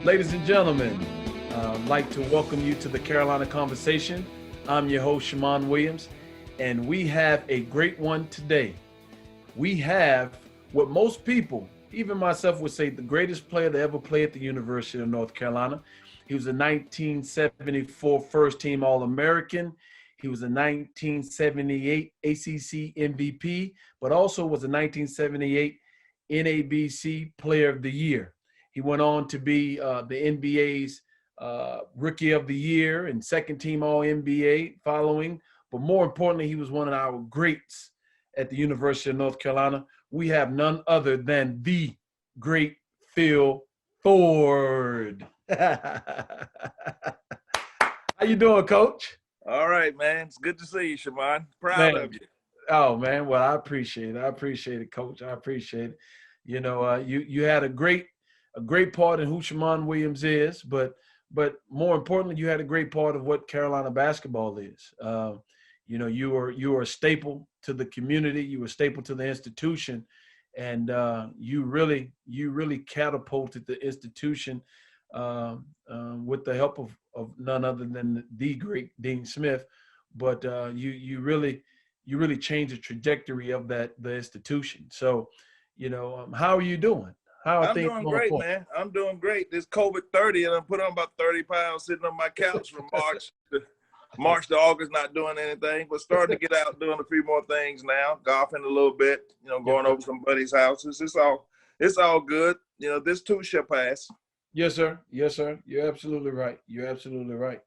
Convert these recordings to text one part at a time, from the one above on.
Ladies and gentlemen, I'd like to welcome you to the Carolina Conversation. I'm your host, Shammond Williams, and we have a great one today. We have what most people, even myself, would say the greatest player to ever play at the University of North Carolina. He was a 1974 first team All-American. He was a 1978 ACC MVP, but also was a 1978 NABC Player of the Year. He went on to be the NBA's Rookie of the Year and second team All-NBA following. But more importantly, he was one of our greats at the University of North Carolina. We have none other than the great Phil Ford. How you doing, Coach? All right, man. It's good to see you, Shammond. Proud Man, of you. oh man, well I appreciate it. I appreciate it, Coach. I appreciate it. You had a great part in who Shammond Williams is, but more importantly, you had a great part of what Carolina basketball is. You were a staple to the community. You were a staple to the institution, and you really catapulted the institution with the help of none other than the great Dean Smith. But you really changed the trajectory of the institution. So, how are you doing? How are I'm things doing going great, forward? man. I'm doing great. This COVID 30, and I put on about 30 pounds sitting on my couch from March to August, not doing anything, but starting to get out doing a few more things now, golfing a little bit, going over some buddies' houses. It's all good. This too shall pass. Yes, sir. Yes, sir. You're absolutely right. You're absolutely right.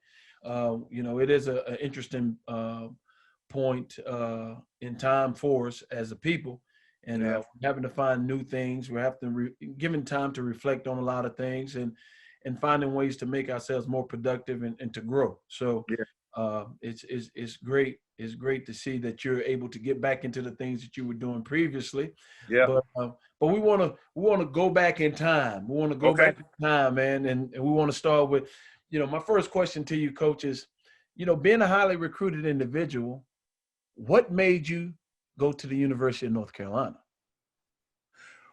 It is an interesting point in time for us as a people, and Yeah. having to find new things. We're having given time to reflect on a lot of things and finding ways to make ourselves more productive and to grow. So Yeah. it's great. It's great to see that you're able to get back into the things that you were doing previously. Yeah. But we want to go back in time. We want to go Okay. back in time, man, and we want to start with, my first question to you, Coach, is, being a highly recruited individual, what made you go to the University of North Carolina?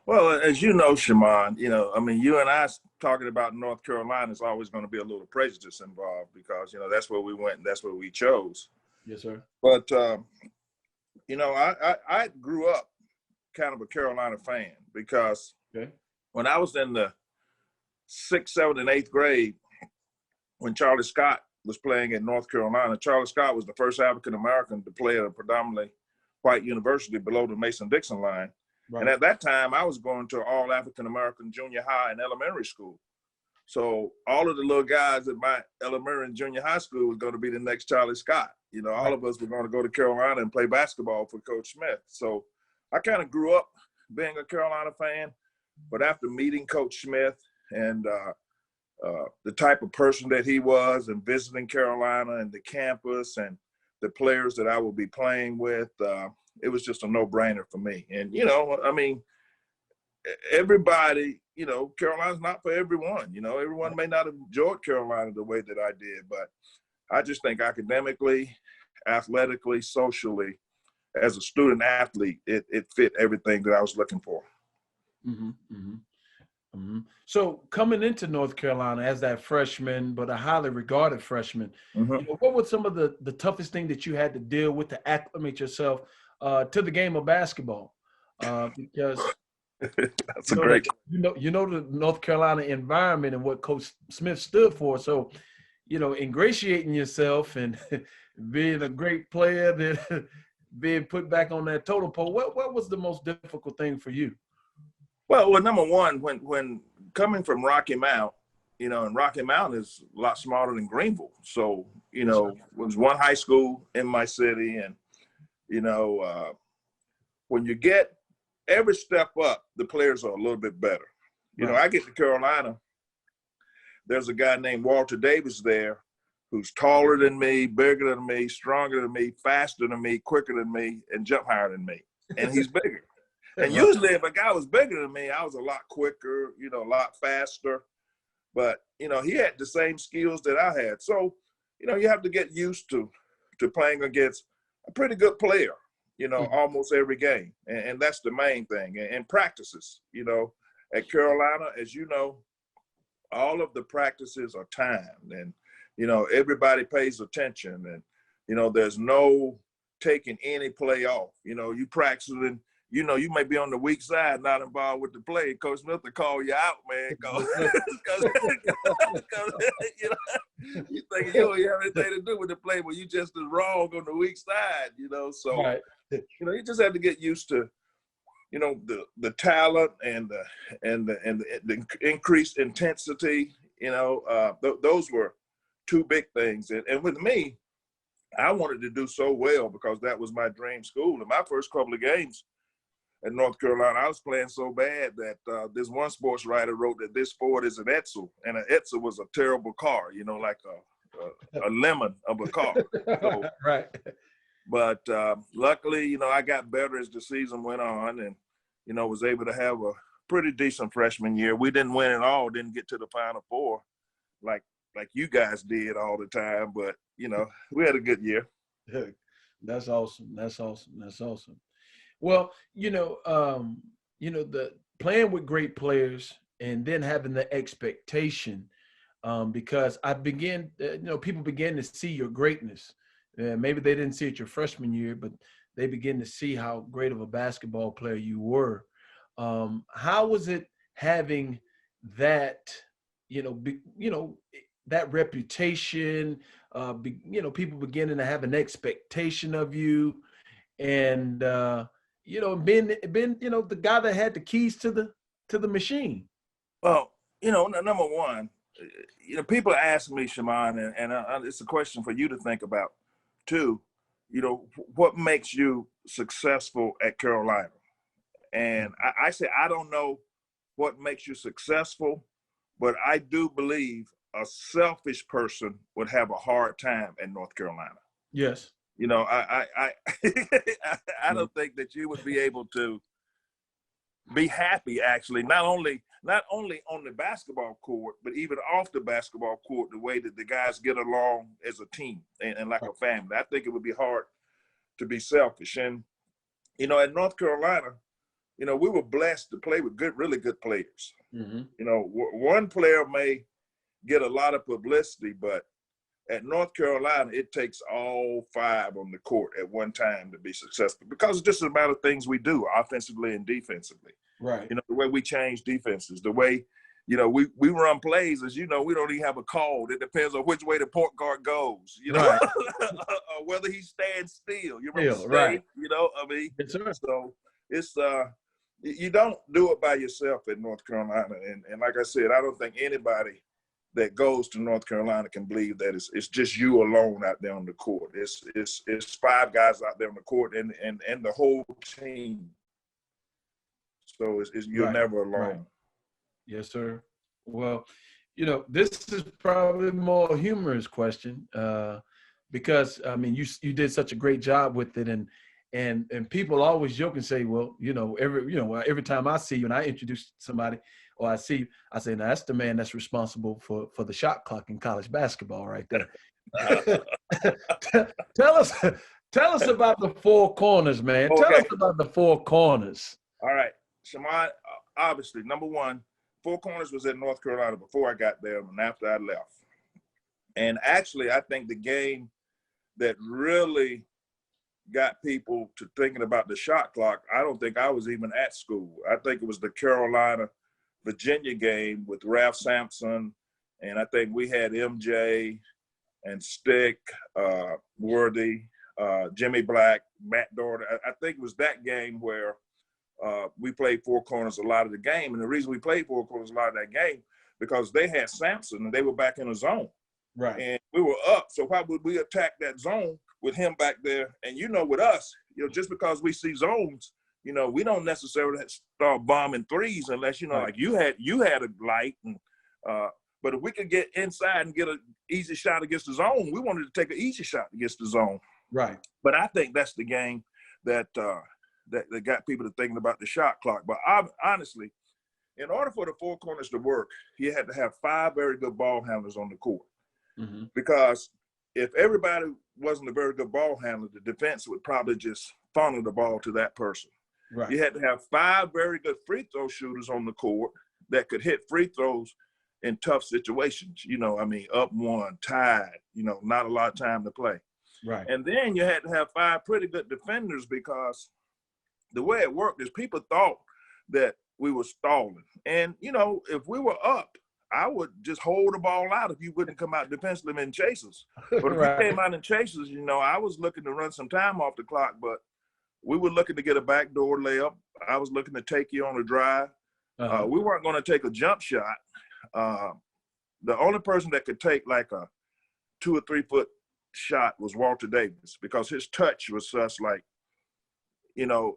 Well, as you know, Shammond, you and I talking about North Carolina is always going to be a little prejudice involved because, that's where we went and that's where we chose. Yes, sir. But, I grew up kind of a Carolina fan because Okay. when I was in the 6th, 7th, and 8th grade, when Charlie Scott was playing at North Carolina, Charlie Scott was the first African-American to play at a predominantly white university below the Mason-Dixon line. Right. And at that time, I was going to all African-American junior high and elementary school. So all of the little guys at my elementary and junior high school was going to be the next Charlie Scott. All of us were going to go to Carolina and play basketball for Coach Smith. So I kind of grew up being a Carolina fan. But after meeting Coach Smith and the type of person that he was and visiting Carolina and the campus and the players that I would be playing with, it was just a no-brainer for me. And, everybody, Carolina's not for everyone. Everyone may not have enjoyed Carolina the way that I did, but I just think academically, athletically, socially, as a student athlete, it fit everything that I was looking for. Mm-hmm, mm-hmm. Mm-hmm. So coming into North Carolina as that freshman, but a highly regarded freshman, Mm-hmm. what was some of the toughest thing that you had to deal with to acclimate yourself to the game of basketball? Because That's a great. the North Carolina environment and what Coach Smith stood for. So, ingratiating yourself and being a great player, then being put back on that totem pole. What was the most difficult thing for you? Well, number one, when coming from Rocky Mount, and Rocky Mount is a lot smaller than Greenville. So, it was one high school in my city. And, when you get every step up, the players are a little bit better. Right. I get to Carolina, there's a guy named Walter Davis there who's taller than me, bigger than me, stronger than me, faster than me, quicker than me, and jump higher than me. And he's bigger. And usually if a guy was bigger than me, I was a lot quicker, a lot faster. But, he had the same skills that I had. So, you have to get used to playing against a pretty good player, almost every game. And that's the main thing. And practices, at Carolina, as you know, all of the practices are timed, and everybody pays attention, and there's no taking any play off. You practice and you may be on the weak side, not involved with the play. Coach Smith will call you out, man, because you think you don't have anything to do with the play, but you just as wrong on the weak side. So Right. you just have to get used to the talent and the increased intensity. Those were two big things, and with me, I wanted to do so well because that was my dream school. In my first couple of games at North Carolina, I was playing so bad that this one sports writer wrote that this Ford is an Edsel, and an Edsel was a terrible car, like a lemon of a car. So, right. But luckily, I got better as the season went on, and was able to have a pretty decent freshman year. We didn't win it all, didn't get to the Final Four like you guys did all the time, but we had a good year. That's awesome. That's awesome. That's awesome. Well, the playing with great players and then having the expectation, because people begin to see your greatness. Maybe they didn't see it your freshman year, but they begin to see how great of a basketball player you were. How was it having that, that reputation, people beginning to have an expectation of you, and being the guy that had the keys to the machine? Well, number one, people ask me, Shammond, and it's a question for you to think about too. What makes you successful at Carolina? And I say I don't know what makes you successful, but I do believe a selfish person would have a hard time at North Carolina. Yes. I don't think that you would be able to be happy, actually, not only on the basketball court, but even off the basketball court, the way that the guys get along as a team and like a family. I think it would be hard to be selfish. And, at North Carolina, we were blessed to play with really good players. Mm-hmm. One player may get a lot of publicity, but at North Carolina, it takes all five on the court at one time to be successful, because it's just a matter of things we do offensively and defensively. Right. The way we change defenses, the way, we run plays, as we don't even have a call. It depends on which way the point guard goes, right. or whether he stands still. You remember stay, right. Yes, so it's you don't do it by yourself at North Carolina. And like I said, I don't think anybody that goes to North Carolina can believe that it's just you alone out there on the court. It's five guys out there on the court and the whole team. So you're right. never alone. Right. Yes, sir. Well, this is probably a more humorous question, because you did such a great job with it, and people always joke and say, well, every time I see you and I introduce somebody, or I see you, I say, now that's the man that's responsible for the shot clock in college basketball right there. Tell us about the four corners, man. Okay. Tell us about the four corners. All right. Shammond, obviously, number one, Four Corners was in North Carolina before I got there and after I left. And actually, I think the game that really got people to thinking about the shot clock, I don't think I was even at school. I think it was the Carolina-Virginia game with Ralph Sampson, and I think we had MJ and Stick, Worthy, Jimmy Black, Matt Doherty. I think it was that game where we played Four Corners a lot of the game. And the reason we played Four Corners a lot of that game, because they had Sampson and they were back in the zone. Right. And we were up. So why would we attack that zone with him back there? And with us, just because we see zones, we don't necessarily start bombing threes unless, right. like you had a light. And but if we could get inside and get an easy shot against the zone, we wanted to take an easy shot against the zone. Right. But I think that's the game that that got people to thinking about the shot clock. But honestly, in order for the Four Corners to work, you had to have five very good ball handlers on the court. Mm-hmm. Because if everybody wasn't a very good ball handler, the defense would probably just funnel the ball to that person. Right. You had to have five very good free throw shooters on the court that could hit free throws in tough situations. You know, I mean, up one, tied. You know, not a lot of time to play. Right. And then you had to have 5 pretty good defenders, because the way it worked is people thought that we were stalling. And, you know, if we were up, I would just hold the ball out if you wouldn't come out defensively and chase us. But if Right. we came out and chased us, you know, I was looking to run some time off the clock, but we were looking to get a backdoor layup. I was looking to take you on a drive. We weren't going to take a jump shot. The only person that could take like a 2 or 3 foot shot was Walter Davis, because his touch was such like, you know,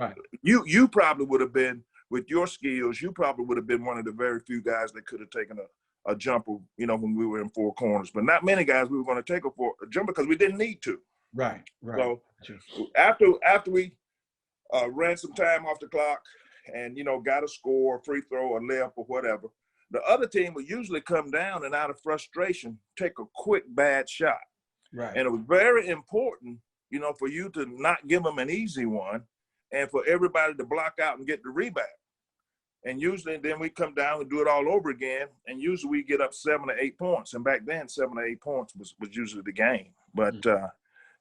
Right. you probably would have been, with your skills, you probably would have been one of the very few guys that could have taken a jumper, you know, when we were in 4 corners. But not many guys we were going to take a jumper because we didn't need to. Right. Right. So after we ran some time off the clock and, you know, got a score, free throw, a layup or whatever, the other team would usually come down and out of frustration, take a quick bad shot. Right. And it was very important, you know, for you to not give them an easy one and for everybody to block out and get the rebound. And usually then we come down and do it all over again. And usually we get up 7 or 8 points. And back then, 7 or 8 points was usually the game. But,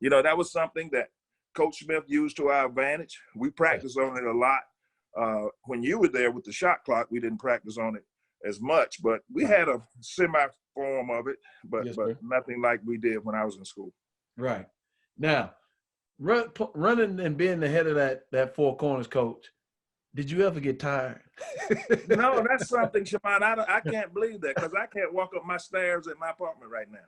you know, that was something that Coach Smith used to our advantage. We practiced on it a lot. When you were there with the shot clock, we didn't practice on it as much. But we had a semi-form of it, but nothing like we did when I was in school. Right. Now, running and being the head of that 4 corners coach, did you ever get tired? No, that's something, Shammond. I can't believe that, because I can't walk up my stairs at my apartment right now.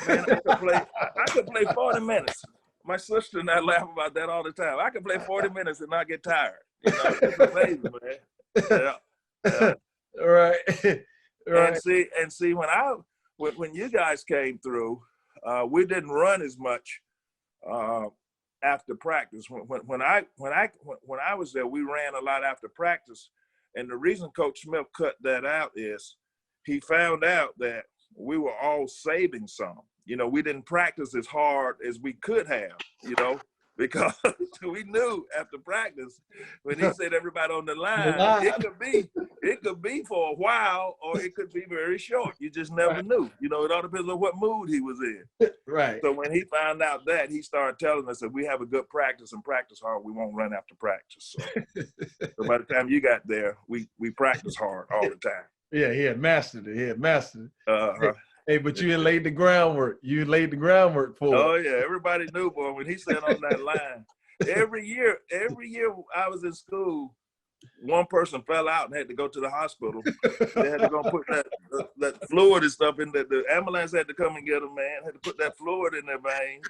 Man, I could play 40 minutes. My sister and I laugh about that all the time. I could play 40 minutes and not get tired. You know, it's amazing, man. Yeah. Right. Right. And see, when you guys came through, we didn't run as much after practice. When I was there, we ran a lot after practice, and the reason Coach Smith cut that out is he found out that we were all saving some. You know, we didn't practice as hard as we could have, you know, because we knew after practice, when he said everybody on the line, it could be for a while, or it could be very short. You just never knew. You know, it all depends on what mood he was in. Right. So when he found out that, he started telling us that we have a good practice and practice hard, we won't run after practice. So by the time you got there, we practiced hard all the time. Yeah, he had mastered it. Hey, but you had laid the groundwork. You laid the groundwork for it. Oh yeah, everybody knew, boy, when he said on that line. Every year I was in school, one person fell out and had to go to the hospital. They had to go put that fluid and stuff in the ambulance had to come and get them, man. Had to put that fluid in their vein.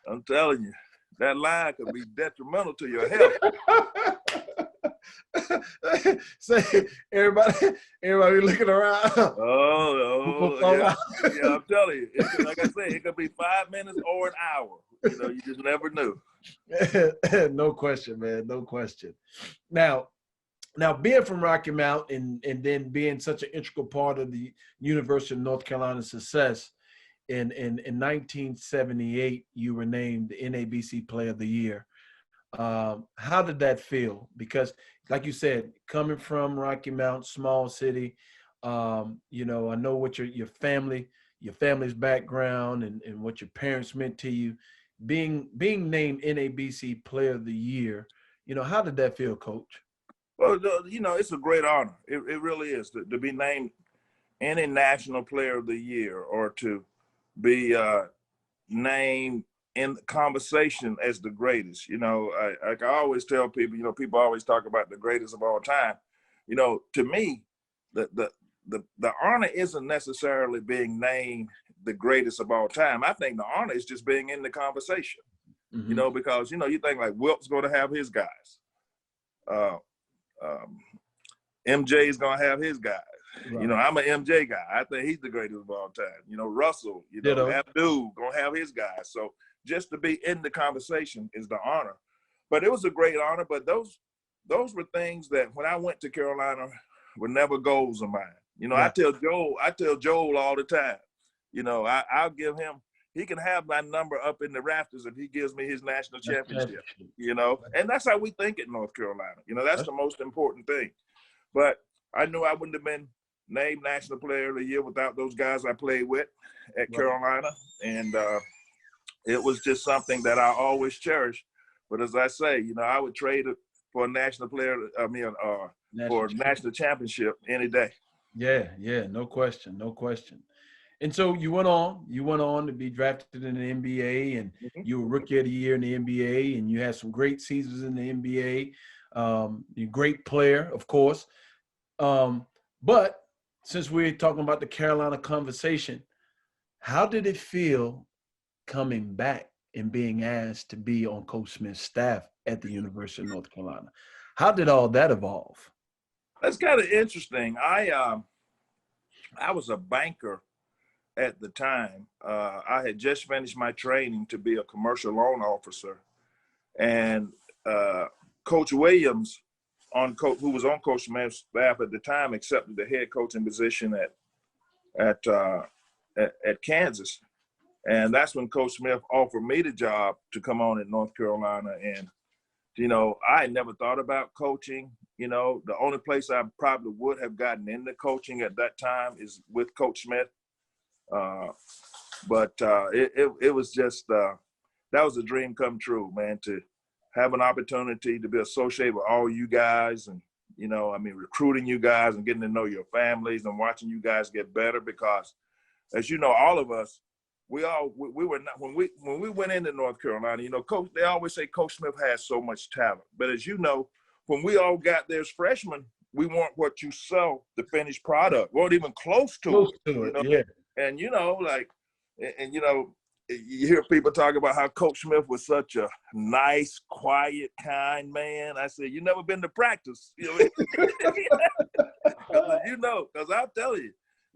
I'm telling you, that line could be detrimental to your health. Say everybody looking around. Yeah, I'm telling you. Like I said, it could be 5 minutes or an hour. You know, you just never knew. No question, man. No question. Now being from Rocky Mount and then being such an integral part of the University of North Carolina's success, in 1978, you were named the NABC Player of the Year. How did that feel? Because, like you said, coming from Rocky Mount, small city, you know, I know what your family's background and what your parents meant to you. Being named NABC Player of the Year, you know, how did that feel, Coach? Well, you know, it's a great honor. It really is to be named any National Player of the Year, or to be named in the conversation as the greatest. You know, I always tell people, you know, people always talk about the greatest of all time. You know, to me, the honor isn't necessarily being named the greatest of all time. I think the honor is just being in the conversation. You know, because, you know, you think like Wilt's going to have his guys. MJ is going to have his guys. Right. You know, I'm an MJ guy. I think he's the greatest of all time. You know, Russell, you know, Abdul going to have his guys. So just to be in the conversation is the honor. But it was a great honor. But those were things that when I went to Carolina were never goals of mine. You know, I tell Joel all the time, you know, I'll give him, he can have my number up in the rafters if he gives me his national championship, you know. And that's how we think at North Carolina. You know, that's the most important thing. But I knew I wouldn't have been named National Player of the Year without those guys I played with at Carolina. And it was just something that I always cherished. But as I say, I would trade it for a national player, for a national championship any day. Yeah, no question. And so you went on to be drafted in the NBA, and you were Rookie of the Year in the NBA, and you had some great seasons in the NBA. You're a great player, of course. But since we're talking about the Carolina conversation, how did it feel coming back and being asked to be on Coach Smith's staff at the University of North Carolina? How did all that evolve? That's kind of interesting. I was a banker at the time. I had just finished my training to be a commercial loan officer, and Coach Williams, who was on Coach Smith's staff at the time, accepted the head coaching position at Kansas, and that's when Coach Smith offered me the job to come on at North Carolina. And I had never thought about coaching. The only place I probably would have gotten into coaching at that time is with Coach Smith. But it was just that was a dream come true, man, to have an opportunity to be associated with all you guys, and recruiting you guys and getting to know your families and watching you guys get better. Because as you know, all of us, we were not, when we went into North Carolina, Coach, they always say Coach Smith has so much talent, but as you know, when we all got there as freshmen, we weren't what you saw, the finished product. We weren't even close to it. Yeah. And you hear people talk about how Coach Smith was such a nice, quiet, kind man. I said, you never been to practice, because I'll tell you,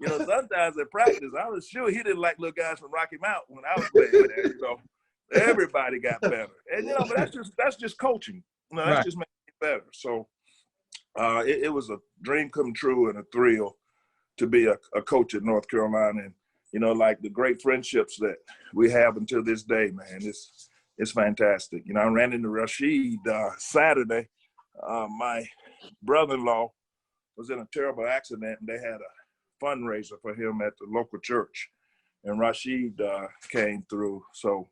sometimes at practice, I was sure he didn't like little guys from Rocky Mount when I was playing there. Everybody got better, and but that's just coaching. That's just making it better. So it was a dream come true and a thrill to be a coach at North Carolina. And like the great friendships that we have until this day, man, it's fantastic. I ran into Rasheed Saturday. My brother-in-law was in a terrible accident, and they had a fundraiser for him at the local church, and Rasheed came through. So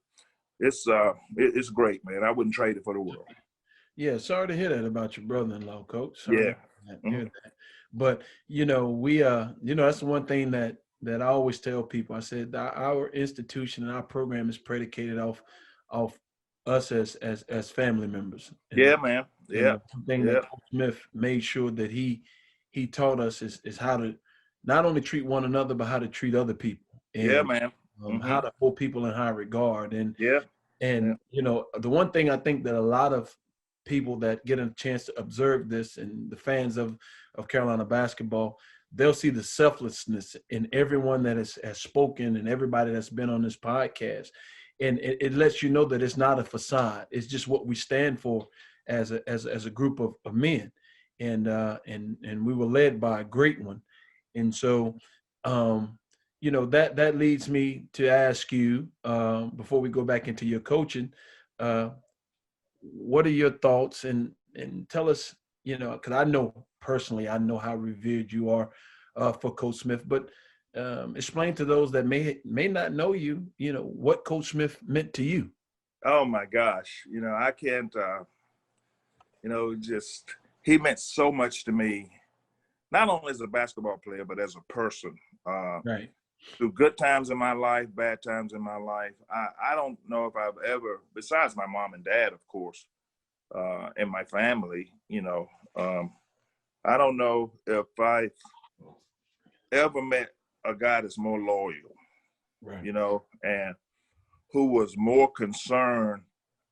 it's great, man. I wouldn't trade it for the world. Yeah, sorry to hear that about your brother-in-law, Coach. Yeah. Hear that. But we that's the one thing that I always tell people. I said our institution and our program is predicated off us as family members. And, man. Yeah. One thing that Coach Smith made sure that he taught us is how to not only treat one another, but how to treat other people. And, man. How to hold people in high regard. And the one thing I think that a lot of people that get a chance to observe this, and the fans of Carolina basketball, they'll see the selflessness in everyone that has spoken and everybody that's been on this podcast. And it lets you know that it's not a facade. It's just what we stand for as a group of men. And we were led by a great one. And so, that leads me to ask you, before we go back into your coaching, what are your thoughts, and tell us, because I know personally, I know how revered you are for Coach Smith, but explain to those that may not know you, what Coach Smith meant to you. Oh my gosh. I can't, he meant so much to me, not only as a basketball player, but as a person. Right. Through good times in my life, bad times in my life. I don't know if I've ever, besides my mom and dad, of course, and my family, I don't know if I ever met a guy that's more loyal, right. And who was more concerned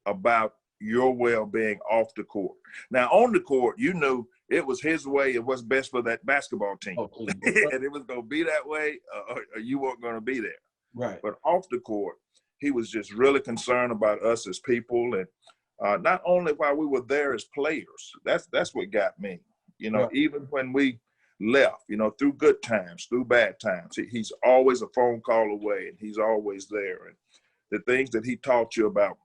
about your well-being off the court. Now, on the court, you knew it was his way and what's best for that basketball team. And it was going to be that way, or you weren't going to be there. Right. But off the court, he was just really concerned about us as people. And not only while we were there as players, that's what got me. Right. Even when we left, through good times, through bad times, he's always a phone call away, and he's always there. And the things that he taught you about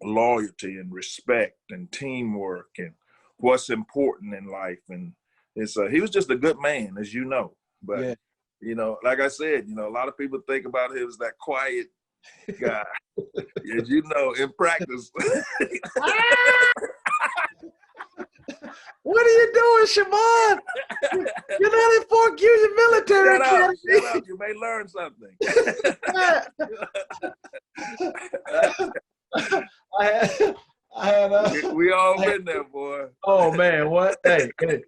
loyalty and respect and teamwork and what's important in life. And he was just a good man, as you know. But, Yeah. you know, like I said, you know, a lot of people think about him as that quiet guy. As you know, in practice. What are you doing, Shammond? You're not in Fort Union Military Academy. Shut up. You may learn something. We all been there, boy. Oh, man, what? Hey. And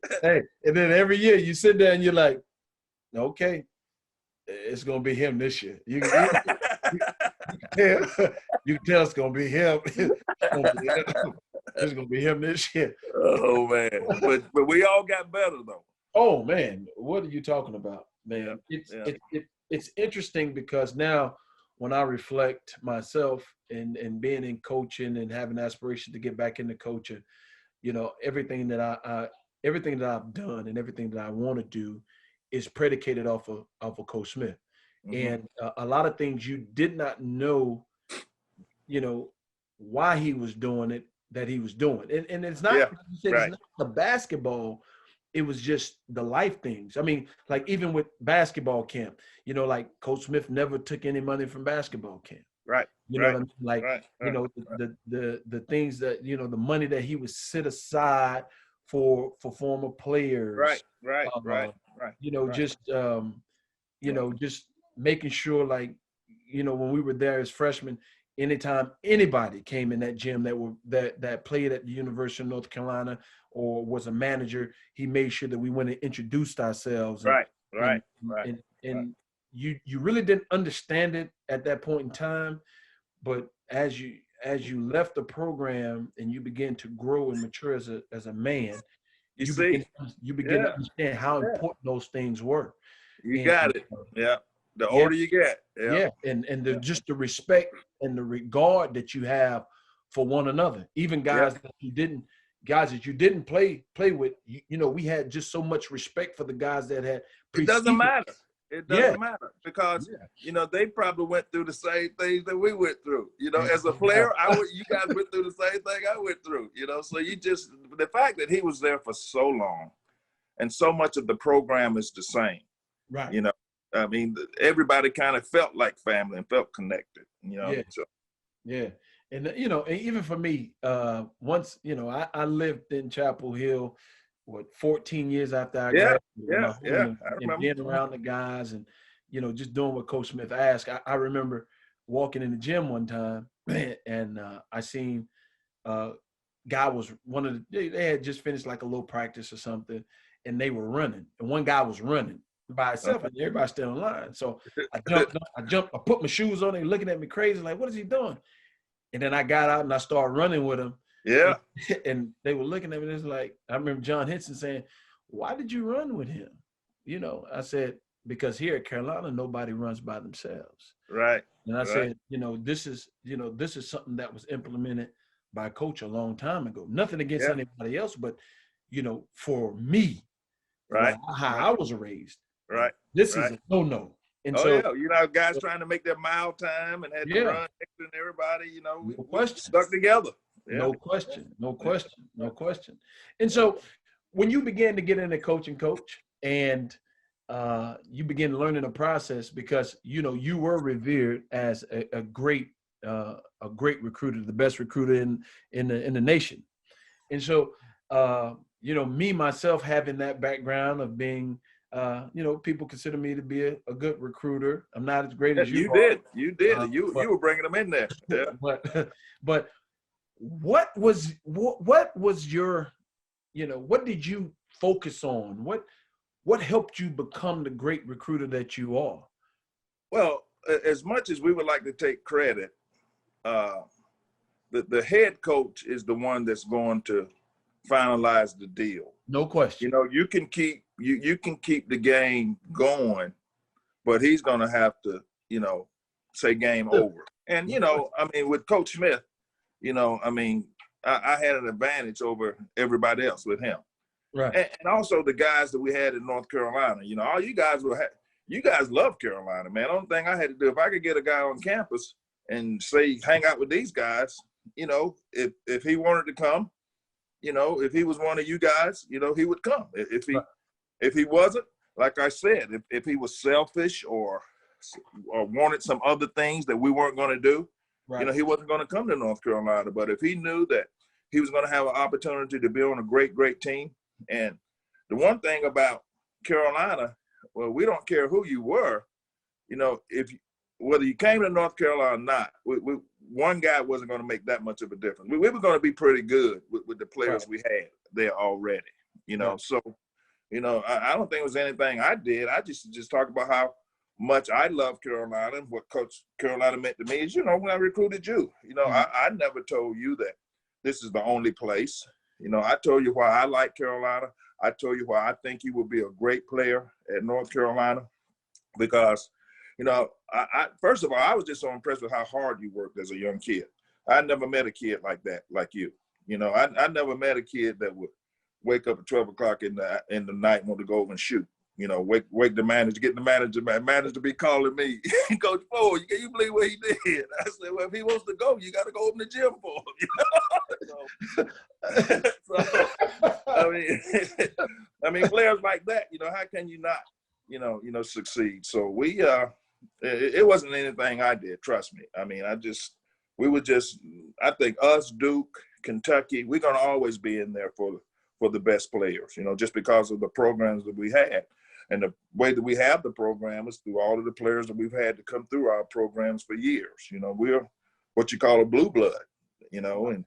then every year you sit there and you're like, okay, it's going to be him this year. You can tell it's going to be him. It's going to be him this year. Oh, man. But we all got better, though. Oh, man. What are you talking about, man? It's interesting because now when I reflect myself and being in coaching and having aspiration to get back into coaching, you know, everything that I've done and everything that I want to do is predicated off of Coach Smith. Mm-hmm. And a lot of things you did not know, you know, why he was doing it, that he was doing. And it's not, it's not the basketball. It was just the life things. I mean, like even with basketball camp, you know, like Coach Smith never took any money from basketball camp. Right. You know what I mean? Like, you know, the things that, you know, the money that he would set aside for former players. Right. You know, just, you know, just making sure, like, you know, when we were there as freshmen, anytime anybody came in that gym that played at the University of North Carolina or was a manager, he made sure that we went and introduced ourselves. And you really didn't understand it at that point in time, but as you left the program and you begin to grow and mature as a man, you begin to understand how important those things were. You got it. Yeah. The older you get. And just the respect and the regard that you have for one another. Even guys that you didn't play with, you know, we had just so much respect for the guys that had preceded. It doesn't matter. It doesn't matter because, you know, they probably went through the same things that we went through. You know, as a player, you guys went through the same thing I went through, you know. So the fact that he was there for so long and so much of the program is the same. Right. You know, I mean, everybody kind of felt like family and felt connected, you know. Yeah. And, you know, and even for me, once, you know, I lived in Chapel Hill, 14 years after I graduated. I remember. Being around the guys and, you know, just doing what Coach Smith asked. I remember walking in the gym one time and I seen guy was they had just finished like a little practice or something and they were running. And one guy was running by himself and everybody still in line. So I jumped, I put my shoes on, they looking at me crazy, like, what is he doing? And then I got out and I started running with him. Yeah. And they were looking at me, and it's like, I remember John Henson saying, why did you run with him? You know, I said, because here at Carolina, nobody runs by themselves. Right. And I said, this is something that was implemented by Coach a long time ago. Nothing against anybody else, but, you know, for me, how I was raised, this is a no-no. And you know, guys trying to make their mile time and had to run next to everybody, you know, we stuck together. Yeah. No question. And so when you began to get into coaching, Coach, and you begin learning the process because, you know, you were revered as a great recruiter, the best recruiter in the nation. And so, you know, me, myself, having that background of being, you know, people consider me to be a good recruiter. I'm not as great as you. You did. You were bringing them in there. Yeah. But what was your, you know, what did you focus on? What helped you become the great recruiter that you are? Well, as much as we would like to take credit, the head coach is the one that's going to finalize the deal. No question. You know, you can keep the game going, but he's going to have to, you know, say game over. And, you know, I mean, with Coach Smith, you know, I mean, I had an advantage over everybody else with him. Right. And also the guys that we had in North Carolina, you know, all you guys you guys love Carolina, man. The only thing I had to do, if I could get a guy on campus and say, hang out with these guys, you know, if he wanted to come, you know, if he was one of you guys, you know, he would come. If he wasn't, like I said, if he was selfish or wanted some other things that we weren't going to do, Right. he wasn't going to come to North Carolina. But if he knew that he was going to have an opportunity to be on a great, great team, and the one thing about Carolina, well, we don't care who you were, whether you came to North Carolina or not, one guy wasn't going to make that much of a difference. We were going to be pretty good with the players we had there already, Right. So, I don't think it was anything I did. I just talk about how much I love Carolina and what Coach Carolina meant to me is, when I recruited you, I never told you that this is the only place. I told you why I like Carolina. I told you why I think you would be a great player at North Carolina because, I first of all, I was just so impressed with how hard you worked as a young kid. I never met a kid like that, like you. I never met a kid that would wake up at 12 o'clock in the night and want to go over and shoot. Wake the manager, get the manager to be calling me, Coach Ford, can you believe what he did? I said, well, if he wants to go, you got to go in the gym for him. So, I mean, players like that, how can you not, succeed? So it wasn't anything I did, trust me. I mean, I think us, Duke, Kentucky, we're going to always be in there for the best players, just because of the programs that we had. And the way that we have the program is through all of the players that we've had to come through our programs for years. We're what you call a blue blood, and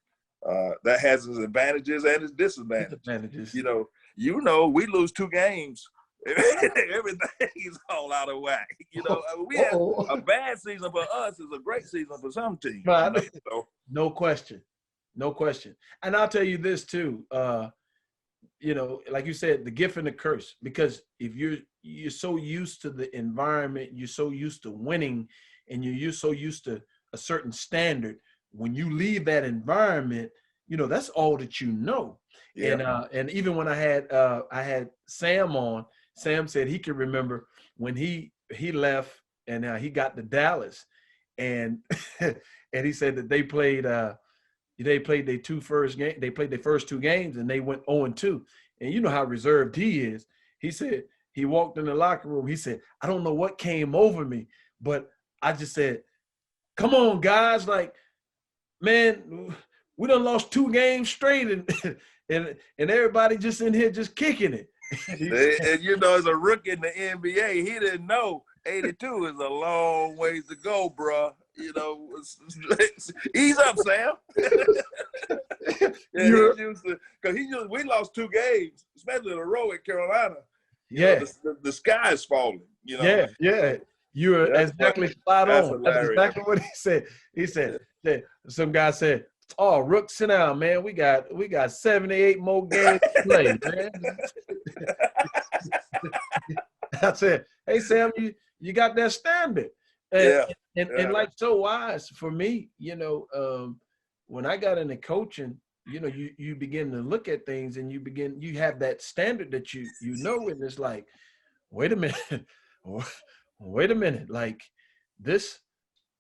that has its advantages and its disadvantages. We lose 2 games. Everything's all out of whack. We had a bad season for us is a great season for some teams. Right. No question. And I'll tell you this too, like you said, the gift and the curse, because if you're so used to the environment, you're so used to winning, and you're so used to a certain standard, when you leave that environment, that's all that you know. Yeah. And even when I had Sam on, Sam said he could remember when he left and he got to Dallas, and and he said that they played their first 2 games and they went 0-2. And you know how reserved he is. He said he walked in the locker room. He said, I don't know what came over me, but I just said, come on, guys. Like, man, we done lost 2 games straight and everybody just in here just kicking it. And as a rookie in the NBA, he didn't know 82 is a long ways to go, bro. Ease up, Sam. Because we lost 2 games, especially in a row at Carolina. The sky is falling. Yeah. You're exactly spot on. That's exactly what he said. He said that some guy said, "Oh, Rook, sit down, man. We got 78 more games to play, man." I said, "Hey, Sam, you got that standard." And like so wise for me, when I got into coaching, you begin to look at things and you have that standard that and it's like, wait a minute, like this,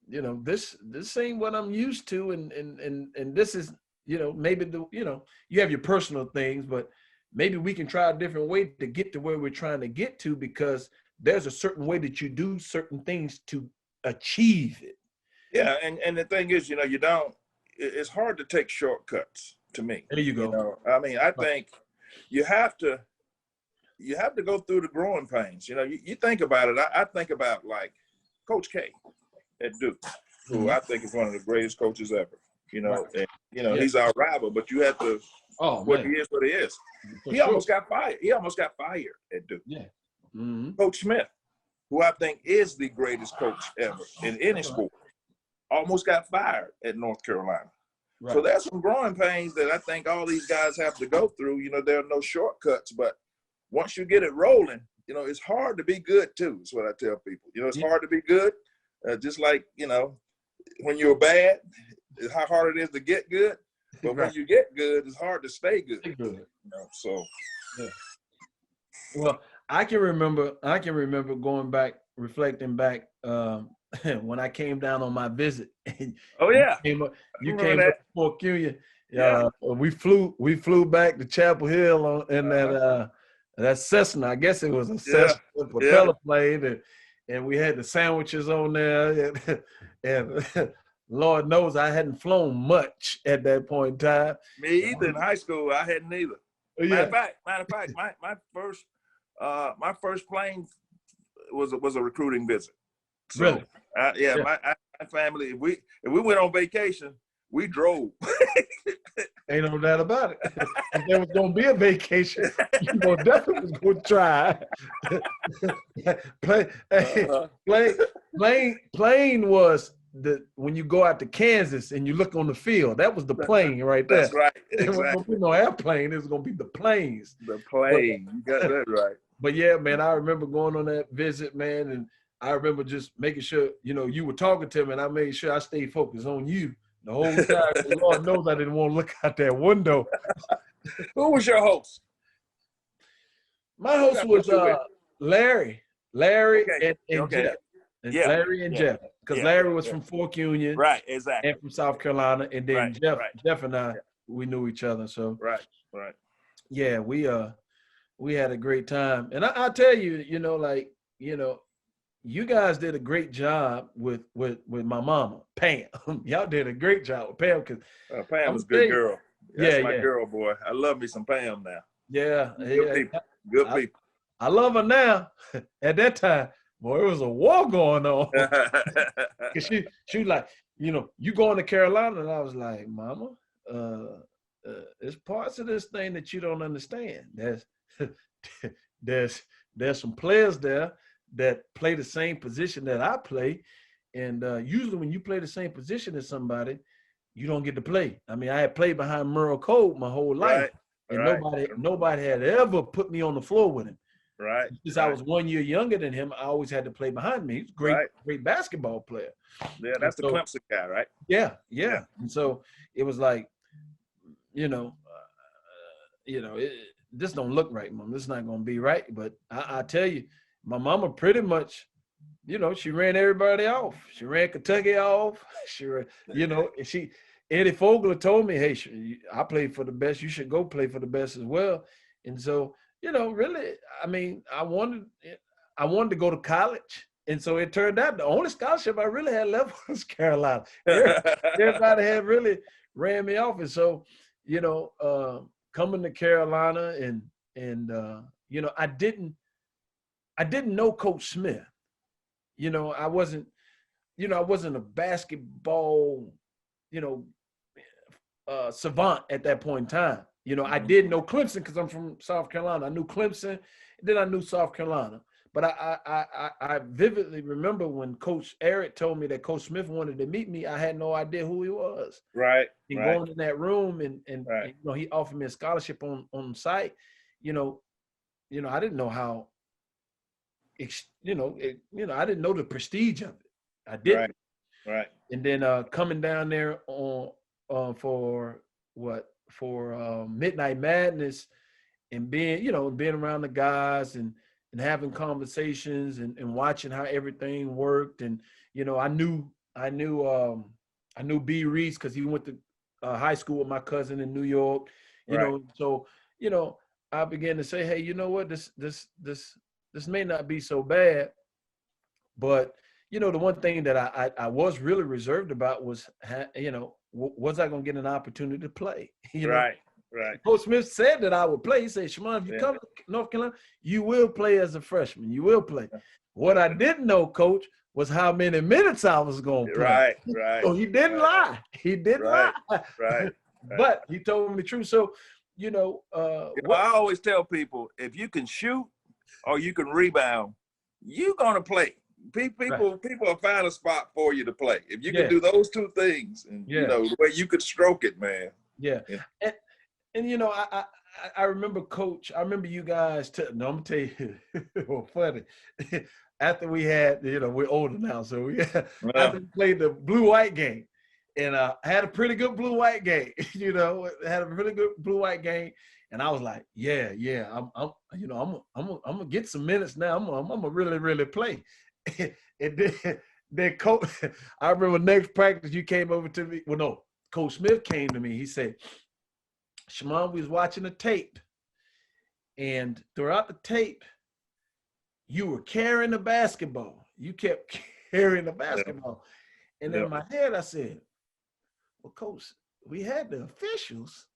this ain't what I'm used to, and this is, maybe you have your personal things, but maybe we can try a different way to get to where we're trying to get to, because there's a certain way that you do certain things to achieve it. Yeah, and the thing is, it's hard to take shortcuts to me. There you go. I mean, I think you have to go through the growing pains. You think about it. I think about like Coach K at Duke, who I think is one of the greatest coaches ever. He's our rival, but you have to. He is what he is. He almost got fired. He almost got fired at Duke. Yeah. Mm-hmm. Coach Smith, who I think is the greatest coach ever in any sport, almost got fired at North Carolina. Right. So there's some growing pains that I think all these guys have to go through. There are no shortcuts, but once you get it rolling, it's hard to be good too. Is what I tell people. It's hard to be good. Just like, when you're bad, it's how hard it is to get good. But when you get good, it's hard to stay good. Yeah. Well, I can remember going back, reflecting back when I came down on my visit. Oh yeah, you came up to Fort Union. We flew back to Chapel Hill in that that Cessna. I guess it was a Yeah, Cessna yeah. propeller plane, and we had the sandwiches on there, and Lord knows I hadn't flown much at that point in time. Me either. In high school, I hadn't either. Yeah, Matter of fact, my first plane was a recruiting visit. So really. yeah, Yeah. my family. If we went on vacation, we drove. Ain't no doubt about it. If there was gonna be a vacation, you know, definitely was gonna try. Plane was when you go out to Kansas and you look on the field. That was the plane right there. That's right. It wasn't gonna be no airplane. It was gonna be the planes. The plane. You got that right. But yeah, man, I remember going on that visit, man, and I remember just making sure, you know, you were talking to me, and I made sure I stayed focused on you the whole time. The Lord knows I didn't want to look out that window. Who was your host? My host was Larry. Larry Okay. and Jeff. And Yeah. Larry and Jeff. Because Larry was from Fork Union. Right, exactly. And from South Carolina. And then Jeff and I, we knew each other. So right. yeah, we had a great time. And I tell you, you know, like, you know, you guys did a great job with my mama, Pam. Y'all did a great job with Pam. Because Pam was a good girl. That's my girl, boy. I love me some Pam now. Yeah. Good people. Good people. I love her now. At that time, boy, it was a war going on. Cause she was like, you know, you going to Carolina? And I was like, Mama, there's parts of this thing that you don't understand. There's some players there that play the same position that I play. And usually when you play the same position as somebody, you don't get to play. I mean, I had played behind Merle Cole my whole life. And nobody had ever put me on the floor with him. Right. Since I was 1 year younger than him, I always had to play behind me. He's a great basketball player. Yeah, that's the Clemson guy, right? Yeah. And so it was like, this don't look right, Mom. This is not going to be right. But I tell you, my mama pretty much, you know, she ran everybody off. She ran Kentucky off. Eddie Fogler told me, hey, I played for the best. You should go play for the best as well. And so, you know, really, I mean, I wanted to go to college. And so it turned out the only scholarship I really had left was Carolina. Everybody had really ran me off. And so, you know, coming to Carolina and you know, I didn't know Coach Smith. You know, I wasn't a basketball, you know, savant at that point in time. You know, I did know Clemson because I'm from South Carolina. I knew Clemson, then I knew South Carolina. But I vividly remember when Coach Eric told me that Coach Smith wanted to meet me, I had no idea who he was. Right. And going in that room and you know, he offered me a scholarship on site. You know, I didn't know how. I didn't know the prestige of it. I didn't. Right. And then coming down there for Midnight Madness and being around the guys and having conversations and watching how everything worked. And, you know, I knew B. Reese because he went to high school with my cousin in New York, you know. So, you know, I began to say, hey, you know what, this may not be so bad. But, you know, the one thing that I was really reserved about was, you know, was I going to get an opportunity to play? You know? Right. Coach Smith said that I would play. He said, Shammond, if you come to North Carolina, you will play as a freshman. You will play. What I didn't know, Coach, was how many minutes I was going to play. Right. So he didn't lie. He didn't lie. Right. But he told me the truth. So, you know. I always tell people, if you can shoot or you can rebound, you're going to play. People will find a spot for you to play. If you can do those two things, and you know, the way you could stroke it, man. Yeah. And you know, I remember Coach, I remember you guys, I'm going to tell you, funny. After we had, you know, we're older now, so after we played the blue-white game, and I had a pretty good blue-white game, you know, had a really good blue-white game. And I was like, I'm gonna get some minutes now. I'm gonna really, really play. And then Coach, I remember next practice you came over to me. Well, no, Coach Smith came to me. He said, Shammond, we was watching the tape, And throughout the tape, you were carrying the basketball. You kept carrying the basketball. And in my head, I said, well, Coach, we had the officials,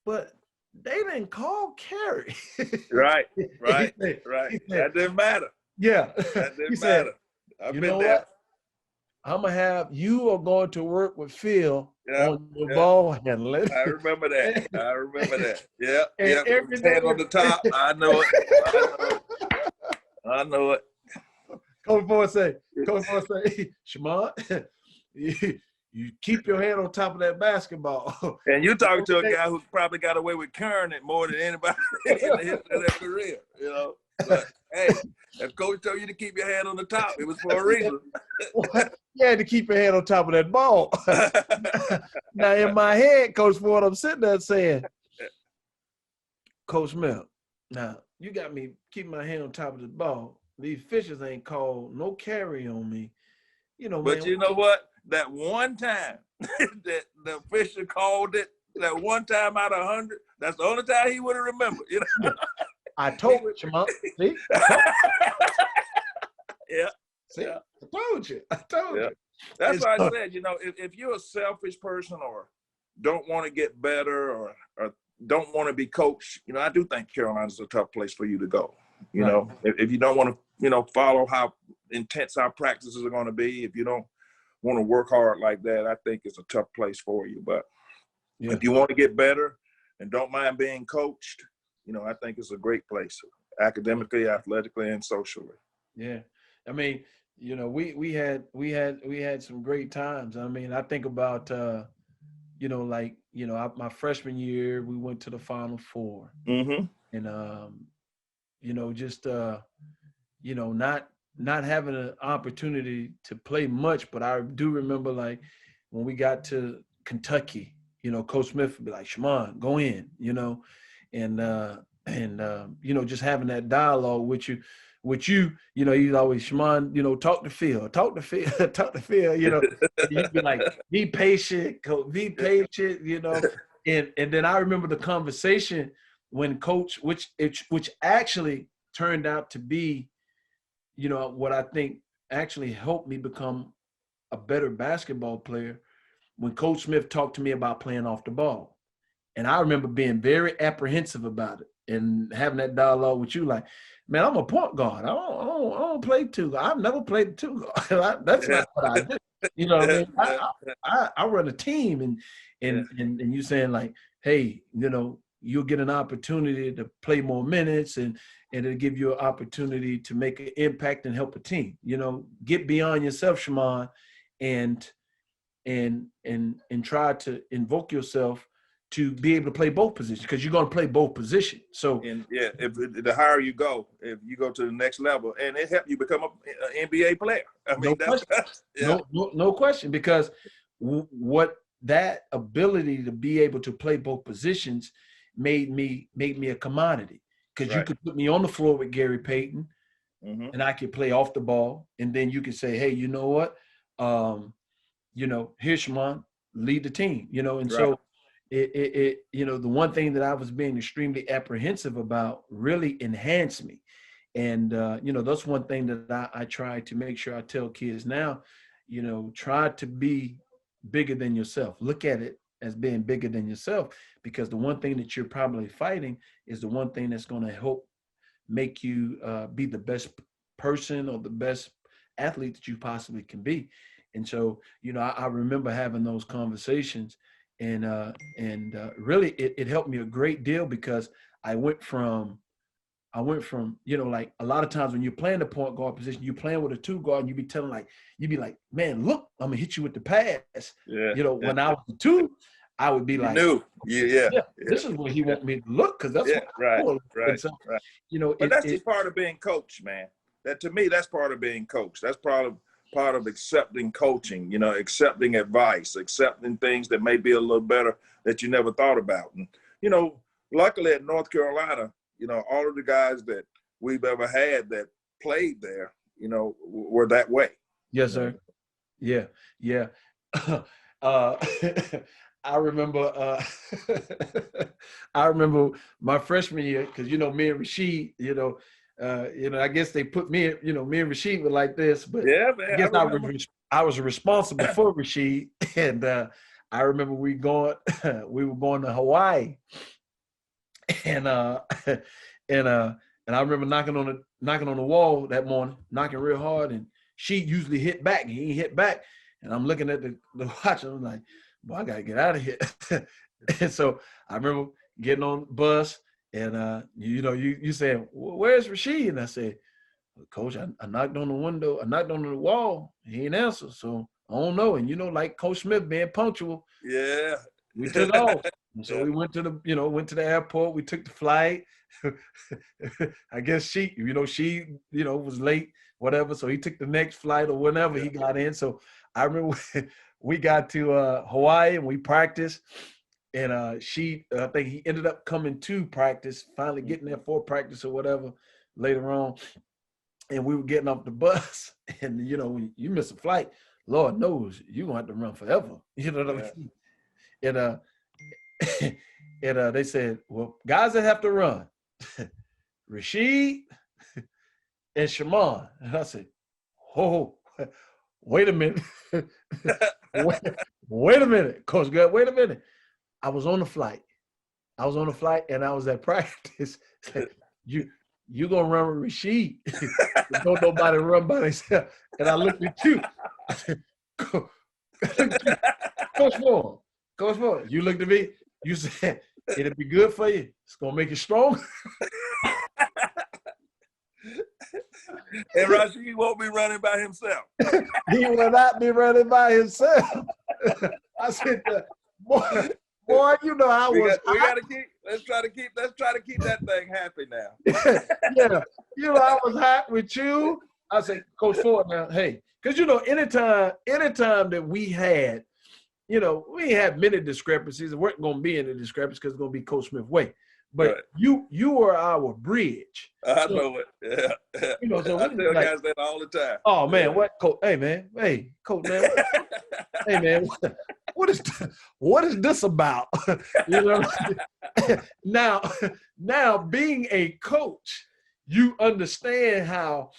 but they didn't call carry. Right. Said, That didn't matter. Yeah. That didn't said, matter. I've you been know there. what? I'm going to have, you are going to work with Phil on your ball handling. I remember that. Yeah. Every Hand on the top. I know it. Coach Ford say, Shammond, you keep your hand on top of that basketball. And you talking to a guy who's probably got away with carrying it more than anybody in the history of their career, you know. But hey, if Coach told you to keep your hand on the top, it was for a reason. You had to keep your hand on top of that ball. Now in my head, Coach Ford, I'm sitting there saying, Coach Smith, now you got me keeping my hand on top of the ball. These officials ain't called no carry on me. You know, but man. You know what? That one time that the official called it, that one time out of 100, that's the only time he would have remembered. You know? I told you, Shammond. See? Yeah. See? Yeah. I told you. That's why I said, you know, if you're a selfish person or don't want to get better or don't want to be coached, you know, I do think Carolina's a tough place for you to go. You know, if you don't want to, you know, follow how intense our practices are going to be, if you don't want to work hard like that, I think it's a tough place for you. But if you want to get better and don't mind being coached, you know, I think it's a great place, academically, athletically, and socially. Yeah. I mean, you know, we had some great times. I mean, I think about, you know, like, you know, my freshman year, we went to the Final Four. Mm-hmm. And, you know, just, you know, not having an opportunity to play much, but I do remember, like, when we got to Kentucky, you know, Coach Smith would be like, Shammond, go in, you know, and you know, just having that dialogue with you, you know, he's always, Shammond, you know, talk to Phil, you know, you'd be like, be patient, Coach, be patient, you know, and then I remember the conversation when Coach, which actually turned out to be, you know, what I think actually helped me become a better basketball player, when Coach Smith talked to me about playing off the ball. And I remember being very apprehensive about it and having that dialogue with you, like, man, I'm a point guard. I don't play two guard. I've never played two guard. That's not what I do. You know what I mean? I run a team, and you saying, like, hey, you know, you'll get an opportunity to play more minutes, and it'll give you an opportunity to make an impact and help a team. You know, get beyond yourself, Shammond, and try to invoke yourself to be able to play both positions, because you're going to play both positions. So, if the higher you go, if you go to the next level, and it helped you become an NBA player. I mean, no question, because what that ability to be able to play both positions made me a commodity, because you could put me on the floor with Gary Payton, and I could play off the ball, and then you could say, hey, you know what, you know, here's Shammond, lead the team, you know, and so it you know, the one thing that I was being extremely apprehensive about really enhanced me. And, you know, that's one thing that I try to make sure I tell kids now, you know, try to be bigger than yourself. Look at it as being bigger than yourself, because the one thing that you're probably fighting is the one thing that's going to help make you be the best person or the best athlete that you possibly can be. And so, you know, I remember having those conversations, and really it helped me a great deal, because I went from, you know, like, a lot of times when you're playing the point guard position, you're playing with a two guard, and you'd be like, man, look, I'm gonna hit you with the pass. You know, when I was a two, I would be like, this is what he want me to look, because that's what I want. Right. So, you know, but that's just part of being coached, man. That, to me, that's part of being coached. That's part of accepting coaching, you know, accepting advice, accepting things that may be a little better that you never thought about. And, you know, luckily at North Carolina, you know, all of the guys that we've ever had that played there, you know, were that way. Yes, sir. Yeah. I remember I remember my freshman year, because me and Rasheed, I guess they put me, me and Rasheed were like this, but Yeah, I man, I guess remember. I was responsible for Rasheed, and I remember we were going to Hawaii, and and and I remember knocking on the wall that morning, knocking real hard, and she usually hit back, and he hit back, and I'm looking at the watch, and I'm like, boy, I gotta get out of here. And so I remember getting on the bus, and you saying, where's Rasheed? And I said, Coach, I knocked on the window, I knocked on the wall, he ain't answer, so I don't know. And like Coach Smith being punctual, Yeah. we took off. And so Yeah. we went to the airport. We took the flight. I guess she was late, whatever. So he took the next flight or whenever he got in. So I remember we got to Hawaii and we practiced. And I think he ended up coming to practice, finally getting there for practice or whatever later on. And we were getting off the bus, and when you miss a flight, Lord knows you're gonna have to run forever. You know what I mean? And and they said, well, guys that have to run, Rasheed and Shammond. And I said, oh, wait a minute. wait a minute, Coach Gut, wait a minute. I was on the flight, and I was at practice. You gonna run with Rasheed. Don't nobody run by themselves. And I looked at you. I said, Coach Moore, you looked at me, you said, it'll be good for you. It's gonna make you strong. And Rasheed won't be running by himself. He will not be running by himself. I said, boy, I was. We gotta keep. Let's try to keep that thing happy now. Yeah, I was hot with you. I said, Coach Ford, now, hey, because anytime that we had, we had many discrepancies. There weren't going to be any discrepancies because it's going to be Coach Smith way. But right. you were our bridge. I know it. Yeah. So I tell guys that all the time. Oh man, what Coach? Hey man, Coach man. Hey man, what is this about? Now being a coach, you understand how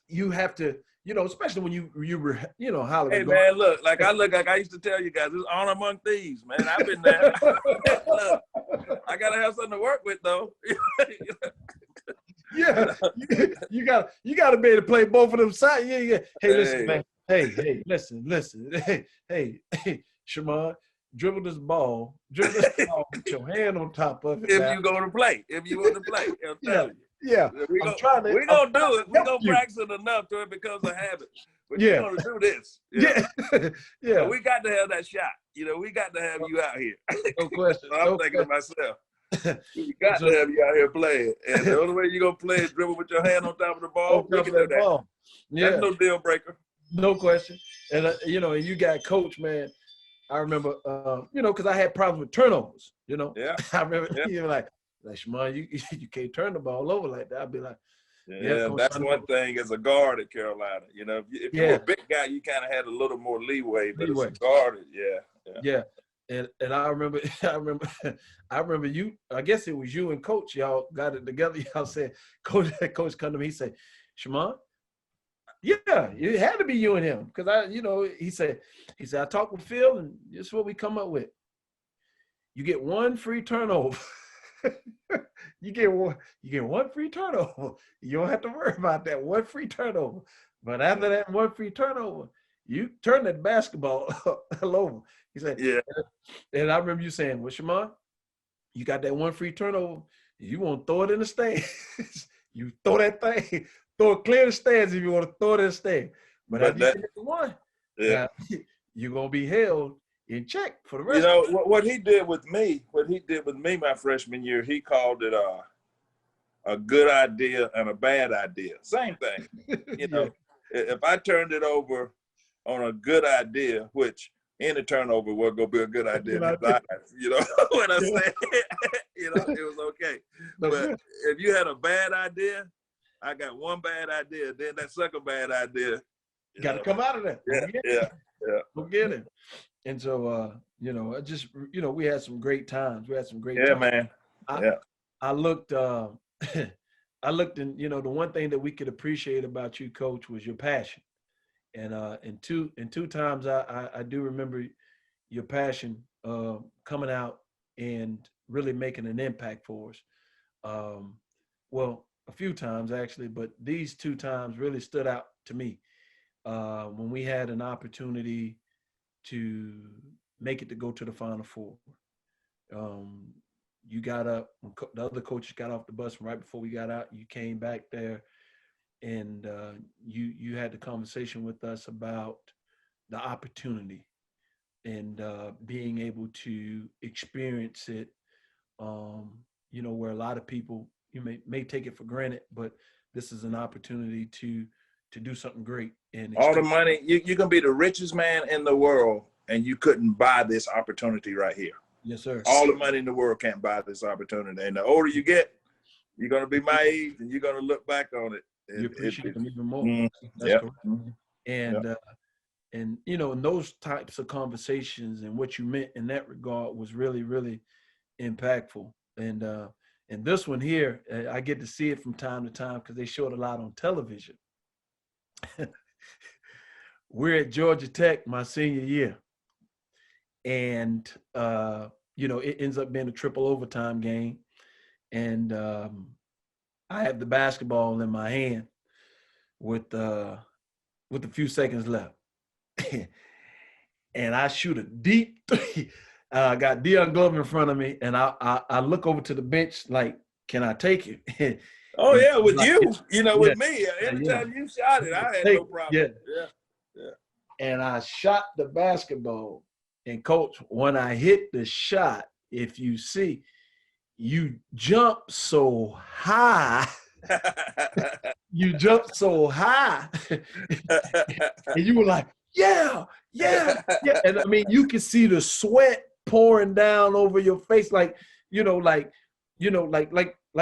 you have to, especially when you were, Hollywood. Hey man, look like I used to tell you guys, it's honor among thieves, man. I've been there. Look, I gotta have something to work with though. Yeah, you gotta be able to play both of them sides. Yeah. Hey, listen, man. Hey, listen. Hey, Shammond, dribble this ball with your hand on top of it. If you want to play, I'm telling you. Yeah, we're gonna do it. We're gonna practice it enough till it becomes a habit. But you're gonna do this. Yeah. So we got to have that shot. We got to have you out here. No question. So I'm thinking to myself, we got to have you out here playing. And the only way you're gonna play is dribble with your hand on top of the ball. We can do that. Ball. Yeah. That's no deal breaker. No question. And and you got coach, man. I remember, because I had problems with turnovers. Yeah. I remember like Shammond, you can't turn the ball over like that. I'd be like, that's one thing as a guard at Carolina. If you were a big guy, you kind of had a little more leeway, but as a guard, yeah. And I remember you. I guess it was you and Coach. Y'all got it together. Y'all said, Coach come to me. He said, Shammond, yeah, it had to be you and him because he said I talked with Phil and this is what we come up with. You get one free turnover. You get one free turnover. You don't have to worry about that one free turnover. But after that one free turnover, you turn that basketball all over. He said, yeah. And I remember you saying, well, Shammond, you got that one free turnover. You want to throw it in the stands. You throw that thing, throw it clear the stands if you want to throw it in the stand. But after you get the one, you're going to be held in check for the rest. What he did with me, my freshman year, he called it a good idea and a bad idea. Same thing. If I turned it over on a good idea, which any turnover was gonna be a good idea in his life, what I said, it was okay. But if you had a bad idea, I got one bad idea, then that second bad idea. You got to come out of that. Yeah. Go get him. And so, I just, we had some great times. We had some great Yeah, times. man. I, Yeah. I looked, I looked and, the one thing that we could appreciate about you, Coach, was your passion. And two times I do remember your passion coming out and really making an impact for us. Um, well, a few times actually, but these two times really stood out to me when we had an opportunity to make it to go to the Final Four. Um, you got up when the other coaches got off the bus, and right before we got out, you came back there and you had the conversation with us about the opportunity and being able to experience it. Where a lot of people you may take it for granted, but this is an opportunity to do something great and All the experience. money, you can be the richest man in the world, and you couldn't buy this opportunity right here. Yes, sir. All the money in the world can't buy this opportunity. And the older you get, you're going to be my age, and you're going to look back on it. You appreciate them even more. That's Yeah. correct. And and and those types of conversations and what you meant in that regard was really, really impactful. And this one here, I get to see it from time to time because they show it a lot on television. We're at Georgia Tech my senior year, and it ends up being a triple overtime game, and I have the basketball in my hand with a few seconds left. And I shoot a deep three. I got Deion Glover in front of me, and I look over to the bench like, can I take it? Oh, yeah, with like, you, with me. Anytime you shot it, I had no problem. Yeah. And I shot the basketball. And Coach, when I hit the shot, if you see, you jump so high. You jumped so high. And you were like, yeah. And I mean, you can see the sweat pouring down over your face, like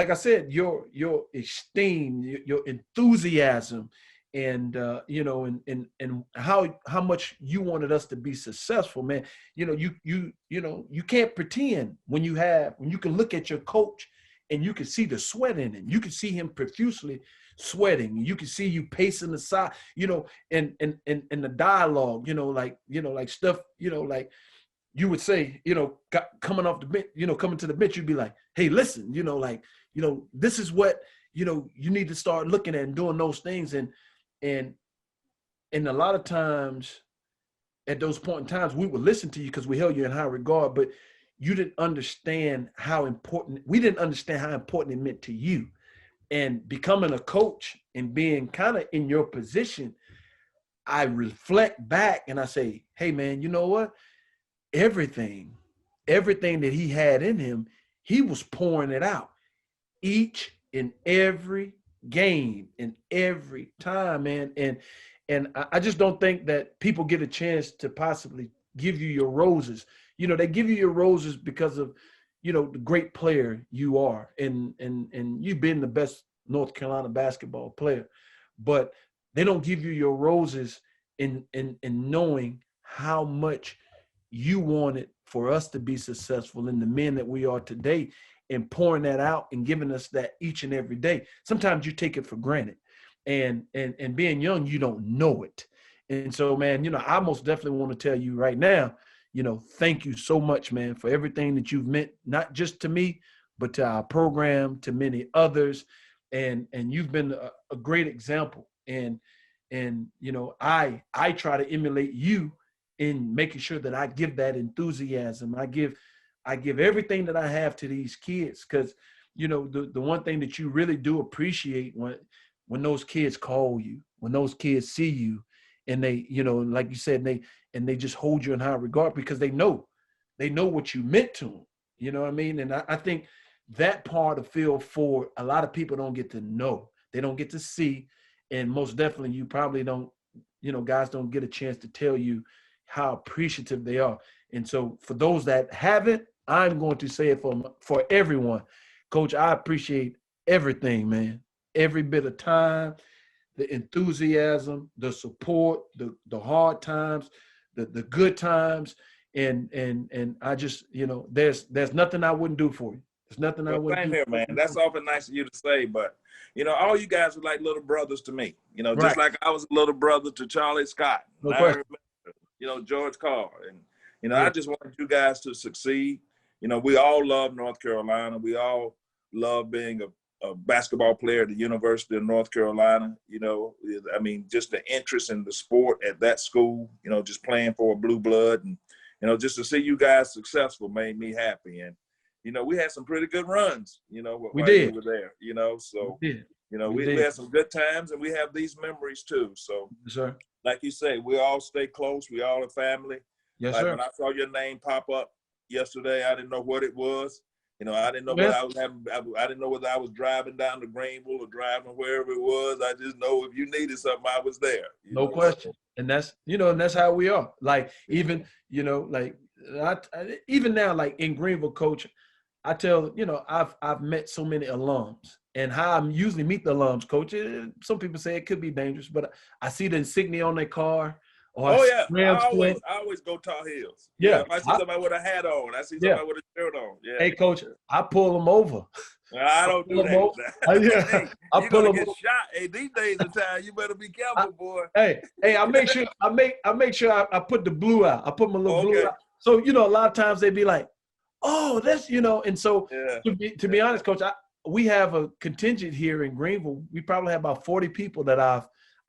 I said, your esteem, your enthusiasm, and and how much you wanted us to be successful, man. You can't pretend when you can look at your coach and you can see the sweat in him. You can see him profusely sweating. You can see you pacing aside, and the dialogue, like stuff, like you would say, coming off the bench, coming to the bench, you'd be like, hey, listen, this is what, you need to start looking at and doing those things. And a lot of times at those point in times, we would listen to you because we held you in high regard, but you didn't understand we didn't understand how important it meant to you. And becoming a coach and being kind of in your position, I reflect back and I say, hey, man, you know what? Everything that he had in him, he was pouring it out each and every game and every time, man. And I just don't think that people get a chance to possibly give you your roses. They give you your roses because of, the great player you are, and you've been the best North Carolina basketball player, but they don't give you your roses in knowing how much you wanted for us to be successful in the men that we are today, and pouring that out and giving us that each and every day. Sometimes you take it for granted, and being young, you don't know it. And so, man, I most definitely want to tell you right now, thank you so much, man, for everything that you've meant, not just to me, but to our program, to many others. And you've been a great example. And I try to emulate you in making sure that I give that enthusiasm. I give everything that I have to these kids, because, the one thing that you really do appreciate when those kids call you, when those kids see you, and they, like you said, they just hold you in high regard because they know what you meant to them. You know what I mean? And I think that part of Field 4, a lot of people don't get to know. They don't get to see. And most definitely, you probably don't, guys don't get a chance to tell you how appreciative they are. And so for those that haven't, I'm going to say it for everyone. Coach, I appreciate everything, man. Every bit of time, the enthusiasm, the support, the hard times, the good times. and I just, you know, there's nothing I wouldn't do for you. There's nothing I Well, wouldn't same do. here, man. That's often nice of you to say, but you know, all you guys are like little brothers to me. You know, just Right. like I was a little brother to Charlie Scott. No And I question. remember, you know, George Carr, and you know, Yeah. I just wanted you guys to succeed. You know, we all love North Carolina. We all love being a basketball player at the University of North Carolina. You know, I mean, just the interest in the sport at that school. You know, just playing for a blue blood, and you know, just to see you guys successful made me happy. And you know, we had some pretty good runs, you know, while you were there, you know. So, you know, we had some good times, and we have these memories too. So, Yes, sir. like you say, we all stay close. We all a family. Yes, like sir. when I saw your name pop up yesterday, I didn't know what it was. You know, I didn't know Yeah. what I was having. I didn't know whether I was driving down to Greenville or driving wherever it was. I just know if you needed something, I was there. No question. And that's, you know, and that's how we are. Like, even, you know, like, even now, like in Greenville, coach, I tell, you know, I've met so many alums, and how I usually meet the alums, coach. Some people say it could be dangerous, but I see the insignia on their car. Or Oh yeah, I I always go Tar Heels. Yeah, if I see somebody with a hat on, I see somebody with a shirt on. Yeah. Hey, coach, I pull them over. I don't do that. Yeah. Hey, I you're pull gonna them get over. shot. Hey, these days of time, you better be careful, boy. Hey, I make sure I put the blue out. I put my little blue out. So, you know, a lot of times they be like, oh, that's, you know, and so to be honest, coach, we have a contingent here in Greenville. We probably have about 40 people that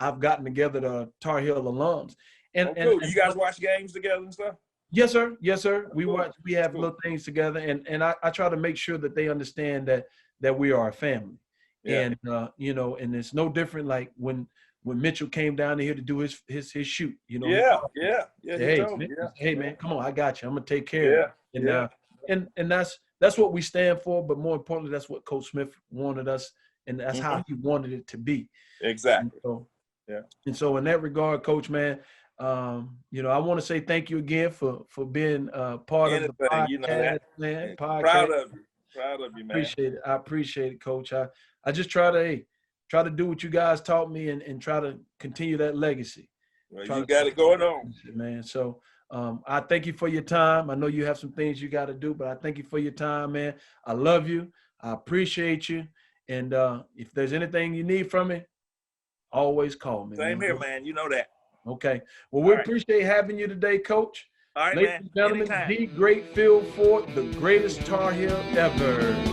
I've gotten together, to Tar Heel alums. And, cool. You guys watch games together and stuff? Yes, sir. Yes, sir. Oh, we cool. watch. We have little things together, and I try to make sure that they understand that we are a family. Yeah. And you know, and it's no different like when Mitchell came down here to do his shoot. You know. Yeah. Hey, man, come on, I got you. I'm gonna take care of you. And that's what we stand for. But more importantly, that's what Coach Smith wanted us, and that's how he wanted it to be. Exactly. And so in that regard, Coach, man, you know, I want to say thank you again for being part of the podcast, you know that. Man. Podcast. Proud of you, man. I appreciate it, Coach. I just try to do what you guys taught me and try to continue that legacy. Well, you got it going on, man. So I thank you for your time. I know you have some things you got to do, but I thank you for your time, man. I love you. I appreciate you. And if there's anything you need from me, always call me. Same here, man. You know that. Okay. Well, we appreciate having you today, Coach. All right, Ladies man. and gentlemen, Anytime. the great Phil Ford, the greatest Tar Heel ever.